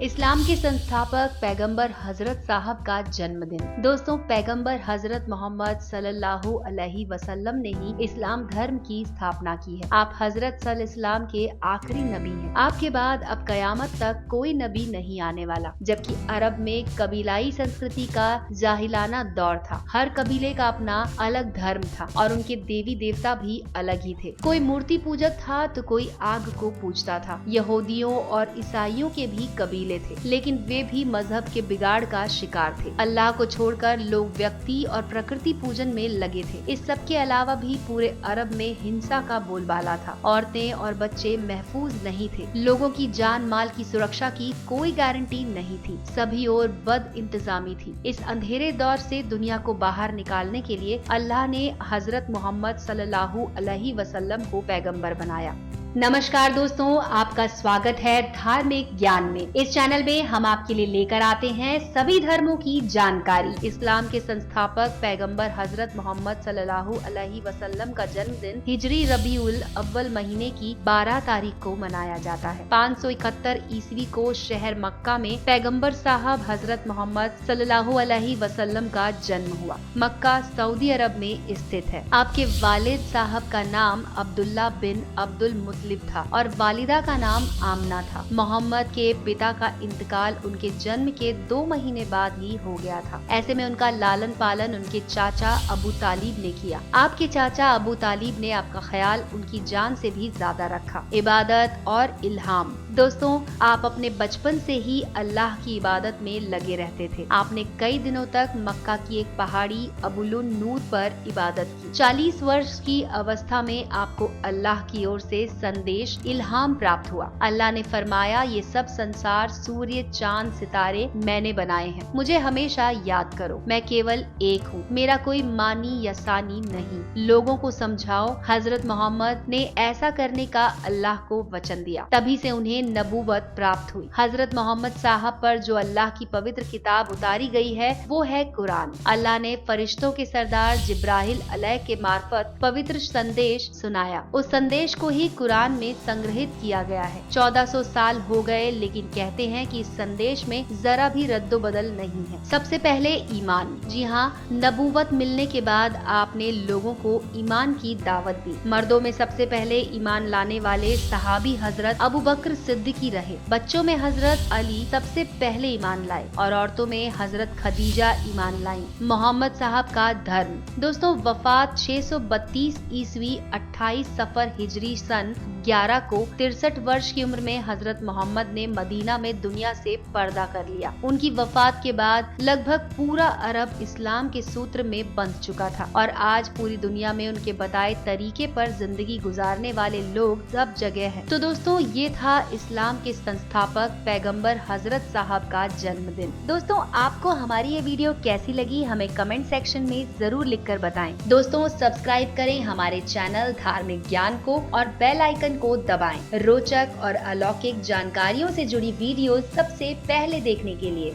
इस्लाम के संस्थापक पैगंबर हजरत साहब का जन्मदिन। दोस्तों, पैगंबर हजरत मोहम्मद सल्लल्लाहु अलैहि वसल्लम ने ही इस्लाम धर्म की स्थापना की है। आप हजरत सल्लल्लाहु के आखिरी नबी हैं। आपके बाद अब कयामत तक कोई नबी नहीं आने वाला। जबकि अरब में कबीलाई संस्कृति का जाहिलाना दौर था। हर कबीले का अपना अलग धर्म था और उनके देवी देवता भी अलग ही थे। कोई मूर्ति पूजक था तो कोई आग को पूजता था। यहूदियों और ईसाइयों के भी कबीले थे, लेकिन वे भी मजहब के बिगाड़ का शिकार थे। अल्लाह को छोड़कर लोग व्यक्ति और प्रकृति पूजन में लगे थे। इस सब के अलावा भी पूरे अरब में हिंसा का बोलबाला था। औरतें और बच्चे महफूज नहीं थे। लोगों की जान माल की सुरक्षा की कोई गारंटी नहीं थी। सभी ओर बद इंतजामी थी। इस अंधेरे दौर से दुनिया को बाहर निकालने के लिए अल्लाह ने हजरत मोहम्मद सल्लल्लाहु अलैहि वसल्लम को पैगंबर बनाया। नमस्कार दोस्तों, आपका स्वागत है धार्मिक ज्ञान में। इस चैनल में हम आपके लिए लेकर आते हैं सभी धर्मों की जानकारी। इस्लाम के संस्थापक पैगंबर हजरत मोहम्मद सल्लल्लाहु अलैहि वसल्लम का जन्मदिन हिजरी रबीउल अव्वल महीने की 12 तारीख को मनाया जाता है। 571 ईस्वी को शहर मक्का में पैगंबर साहब हजरत मोहम्मद सल्लल्लाहु अलैहि वसल्लम का जन्म हुआ। मक्का सऊदी अरब में स्थित है। आपके वालिद साहब का नाम अब्दुल्ला बिन अब्दुल मुत्तलिब था और वालिदा का नाम आमना था। मोहम्मद के पिता का इंतकाल उनके जन्म के 2 महीने बाद ही हो गया था। ऐसे में उनका लालन पालन उनके चाचा अबू तालिब ने किया। आपके चाचा अबू तालिब ने आपका ख्याल उनकी जान से भी ज्यादा रखा। इबादत और इल्हाम। दोस्तों, आप अपने बचपन से ही अल्लाह की इबादत में लगे रहते थे। आपने कई दिनों तक मक्का की एक पहाड़ी अबुलुन नूर पर इबादत की। 40 वर्ष की अवस्था में आपको अल्लाह की ओर से संदेश इल्हाम प्राप्त हुआ। अल्लाह ने फरमाया, ये सब संसार, सूर्य, चांद, सितारे मैंने बनाए हैं। मुझे हमेशा याद करो। मैं केवल एक हूँ, मेरा कोई मानी या सानी नहीं। लोगों को समझाओ। हजरत मोहम्मद ने ऐसा करने का अल्लाह को वचन दिया। तभी से उन्हें नबूवत प्राप्त हुई। हजरत मोहम्मद साहब पर जो अल्लाह की पवित्र किताब उतारी गई है वो है कुरान। अल्लाह ने फरिश्तों के सरदार जिब्राइल अलैह के मार्फत पवित्र संदेश सुनाया। उस संदेश को ही कुरान में संग्रहित किया गया है। 1400 साल हो गए, लेकिन कहते हैं कि इस संदेश में जरा भी रद्दो बदल नहीं है। सबसे पहले ईमान। जी हाँ, नबूवत मिलने के बाद आपने लोगों को ईमान की दावत दी। मर्दों में सबसे पहले ईमान लाने वाले सहाबी हजरत अबू बकर सिद्दीकी रहे। बच्चों में हजरत अली सबसे पहले ईमान लाए और औरतों में हजरत खदीजा ईमान लाई। मोहम्मद साहब का धर्म। दोस्तों, वफात 632 ईस्वी 28 सफर हिजरी सन 11 को 63 वर्ष की उम्र में हजरत मोहम्मद ने मदीना में दुनिया से पर्दा कर लिया। उनकी वफात के बाद लगभग पूरा अरब इस्लाम के सूत्र में बंध चुका था और आज पूरी दुनिया में उनके बताए तरीके पर जिंदगी गुजारने वाले लोग सब जगह हैं। तो दोस्तों, ये था इस्लाम के संस्थापक पैगंबर हजरत साहब का जन्मदिन। दोस्तों, आपको हमारी ये वीडियो कैसी लगी हमें कमेंट सेक्शन में जरूर लिखकर बताएं। दोस्तों, सब्सक्राइब करें हमारे चैनल धार्मिक ज्ञान को और बेल आइकन को दबाएं। रोचक और अलौकिक जानकारियों से जुड़ी वीडियो सबसे पहले देखने के लिए।